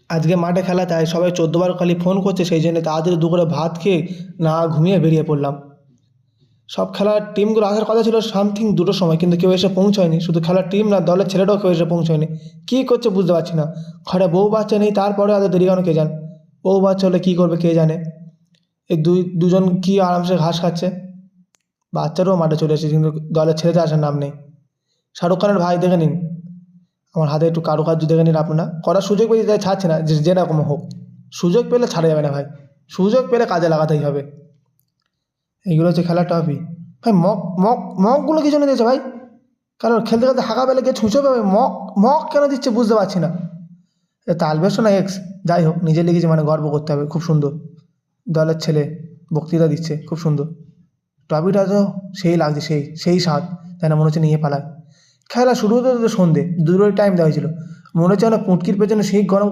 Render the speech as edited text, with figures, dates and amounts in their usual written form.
আজকে মাঠে খেলা, তাই সবাই 14 বার খালি ফোন করছে, সেই জন্য তাড়াতাড়ি দুপুরে ভাত খেয়ে না ঘুমিয়ে বেরিয়ে পড়লাম। সব খেলার টিমগুলো আসার কথা ছিল সামথিং 2টোর সময়, কিন্তু কেউ এসে পৌঁছয়নি। শুধু খেলার টিম না, দলের ছেলেটাও কেউ এসে পৌঁছয়নি। কী করছে বুঝতে পারছি না। ঘরে বউ বাচ্চা নেই, তারপরে এত দেরি কেন কে জানে। বউ বাচ্চা হলে কী করবে কে জানে। এই দুজন কি আরামসে ঘাস খাচ্ছে। বাচ্চারাও মাঠে চলে এসেছে, কিন্তু দলের ছেলেদের আসার নাম নেই। শাহরুখ খানের ভাই দেখে নিন, আমার হাতে একটু কারুকার্য দেখে নিন আপনারা। করার সুযোগ পেয়ে তাই ছাড়ছে না, যে রকম হোক। সুযোগ পেলে ছাড়া যাবে না ভাই, সুযোগ পেলে কাজে লাগাতেই হবে। এইগুলো হচ্ছে খেলার টপিক ভাই। মগগুলো কি জন্য দিয়েছে ভাই? কারণ খেলতে খেলতে হাঁকা পেলে গিয়ে ছুঁচো পাবে, মগ কেন দিচ্ছে বুঝতে পারছি না। তালবেশ না এক্স, যাই হোক, নিজে লিখেছে মানে গর্ব করতে হবে। খুব সুন্দর, দলের ছেলে বক্তৃতা দিচ্ছে, খুব সুন্দর। টপিকটা তো সেই লাগছে, সেই স্বাদ, তাই না? মনে হচ্ছে নিয়ে পালায়। খেলা শুরু হতে হতে সন্ধে, দুটোই টাইম দেওয়া হয়েছিল। মনে হচ্ছে না পুটকির পেছনে সেই গরম